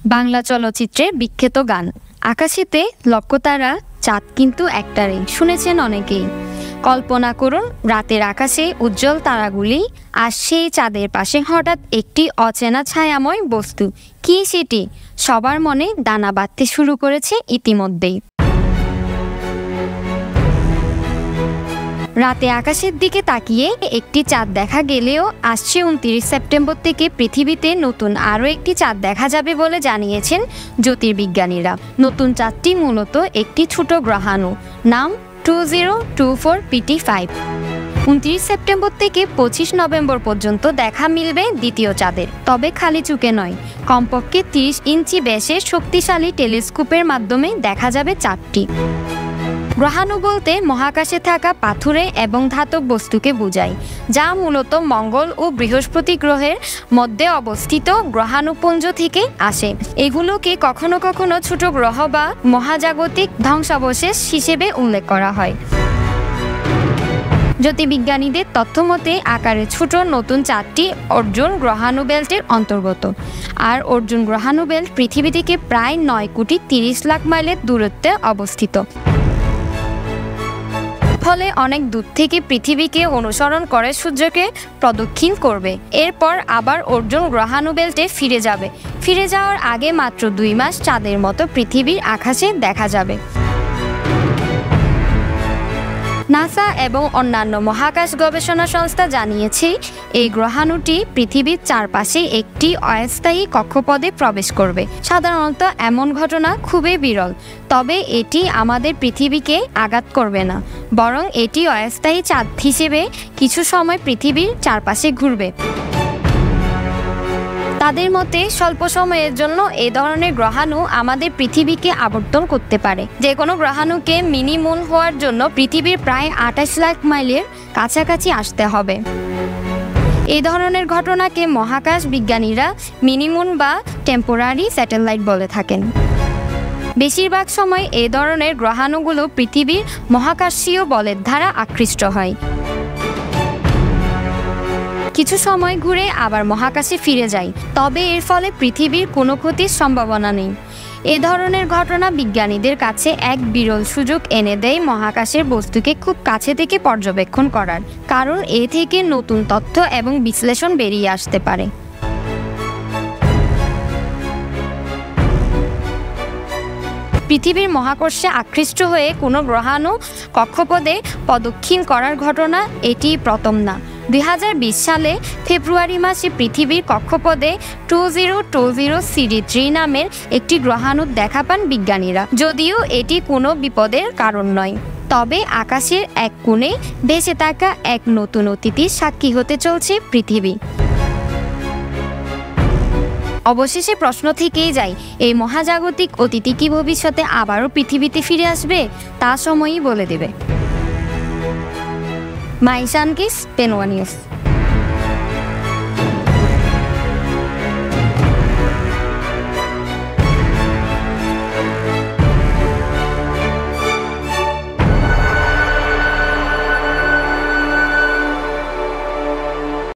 বাংলা চলচ্চিত্রের বিখ্যাত গান আকাশেতে লক্ষ্যতারা চাঁদ কিন্তু একটারে শুনেছেন অনেকেই। কল্পনা করুন রাতের আকাশে উজ্জ্বল তারাগুলি আর সেই চাঁদের পাশে হঠাৎ একটি অচেনা ছায়াময় বস্তু। কি সেটি? সবার মনে দানা বাঁধতে শুরু করেছে ইতিমধ্যেই। রাতে আকাশের দিকে তাকিয়ে একটি চাঁদ দেখা গেলেও আসছে 29 সেপ্টেম্বর থেকে পৃথিবীতে নতুন আরও একটি চাঁদ দেখা যাবে বলে জানিয়েছেন জ্যোতির্বিজ্ঞানীরা। নতুন চাঁদটি মূলত একটি ছোট গ্রহাণু, নাম 2024 PT5। 29 সেপ্টেম্বর থেকে 25 নভেম্বর পর্যন্ত দেখা মিলবে দ্বিতীয় চাঁদের। তবে খালি চোখে নয়, কমপক্ষে 30 ইঞ্চি ব্যাসের শক্তিশালী টেলিস্কোপের মাধ্যমে দেখা যাবে চাঁদটি। গ্রহাণু বলতে মহাকাশে থাকা পাথুরে এবং ধাতব বস্তুকে বোঝায়, যা মূলত মঙ্গল ও বৃহস্পতি গ্রহের মধ্যে অবস্থিত গ্রহাণুপুঞ্জ থেকে আসে। এগুলোকে কখনো কখনো ছোট গ্রহ বা মহাজাগতিক ধ্বংসাবশেষ হিসেবে উল্লেখ করা হয়। জ্যোতির্বিজ্ঞানীদের তথ্যমতে আকারে ছোট নতুন চাঁদটি অর্জুন গ্রহাণু বেল্টের অন্তর্গত। আর অর্জুন গ্রহাণু বেল্ট পৃথিবী থেকে প্রায় 9 কোটি 30 লাখ মাইলের দূরত্বে অবস্থিত। ফলে অনেক দূর থেকে পৃথিবীকে অনুসরণ করে সূর্যকে প্রদক্ষিণ করবে। এরপর আবার অর্জুন গ্রহাণু বেল্টে ফিরে যাবে। ফিরে যাওয়ার আগে মাত্র 2 মাস চাঁদের মতো পৃথিবীর আকাশে দেখা যাবে। নাসা এবং অন্যান্য মহাকাশ গবেষণা সংস্থা জানিয়েছে, এই গ্রহাণুটি পৃথিবীর চারপাশে একটি অস্থায়ী কক্ষপথে প্রবেশ করবে। সাধারণত এমন ঘটনা খুবই বিরল, তবে এটি আমাদের পৃথিবীকে আঘাত করবে না, বরং এটি অস্থায়ী চাঁদ হিসেবে কিছু সময় পৃথিবীর চারপাশে ঘুরবে। তাদের মতে স্বল্প সময়ের জন্য এ ধরনের গ্রহাণু আমাদের পৃথিবীকে আবর্তন করতে পারে। যে কোনো গ্রহাণুকে মিনি মুন হওয়ার জন্য পৃথিবীর প্রায় 28 লাখ মাইলের কাছাকাছি আসতে হবে। এই ধরনের ঘটনাকে মহাকাশ বিজ্ঞানীরা মিনি মুন বা টেম্পোরারি স্যাটেলাইট বলে থাকেন। বেশিরভাগ সময় এ ধরনের গ্রহাণুগুলো পৃথিবীর মহাকাশীয় বলের দ্বারা আকৃষ্ট হয়। কিছু সময় ঘুরে আবার মহাকাশে ফিরে যায়, তবে এর ফলে পৃথিবীর কোনো ক্ষতির সম্ভাবনা নেই। এ ধরনের ঘটনা বিজ্ঞানীদের কাছে এক বিরল সুযোগ এনে দেয় মহাকাশের বস্তুকে খুব কাছে থেকে পর্যবেক্ষণ করার, কারণ এ থেকে নতুন তথ্য এবং বিশ্লেষণ বেরিয়ে আসতে পারে। পৃথিবীর মহাকর্ষে আকৃষ্ট হয়ে কোনো গ্রহাণু কক্ষপথে প্রদক্ষিণ করার ঘটনা এটি প্রথম না। 2020 সালে ফেব্রুয়ারি মাসে পৃথিবীর কক্ষপথে 2020 CD3 নামের একটি গ্রহাণু দেখা পান বিজ্ঞানীরা। যদিও এটি কোনো বিপদের কারণ নয়, তবে আকাশের এক কোণে ভেসে থাকা এক নতুন অতিথির সাক্ষী হতে চলছে পৃথিবী। অবশেষে প্রশ্ন থেকেই যায়, এই মহাজাগতিক অতিথি কি ভবিষ্যতে আবারও পৃথিবীতে ফিরে আসবে? তা সময়ই বলে দেবে। মাইশান কিস, পেনওয়া নিউজ।